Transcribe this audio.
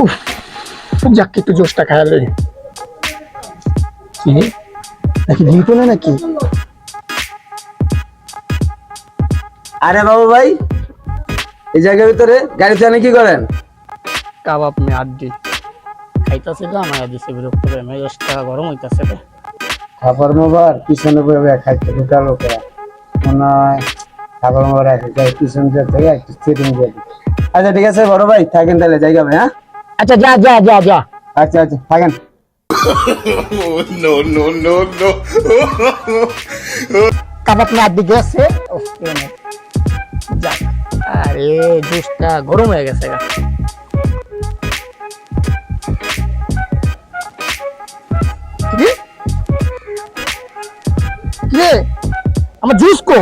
উফ, যাক একটু জোশটা খায়ালে কি নাকি ডিপো না নাকি? আরে বাবু ভাই, এই জায়গার ভিতরে গাড়িতে আনে কি করেন? কাবাব মে আড্ডি খাইতাছে তো আমার দিছে বিরক্ত করে মেজাজটা গরম হইতাছে রে। খাবার মোবার পিছনে বয়ে খাইতে ঢুকা লোকেরা মনে হয় খাবার মোবার রাখে যায় পিছন দিয়ে থেকে একটু সেটিং দিয়ে দিই। আচ্ছা ঠিক আছে বড় ভাই, থাকেন তাহলে জায়গা ভাই। হ্যাঁ আচ্ছা যা যা যা যা আচ্ছা আচ্ছা থাকেন। কাবাব মে আড্ডি গেছে। ওকে যাক, আরে জোশটা গরম হয়ে গেছে গা। কি রে? আমার জুস কো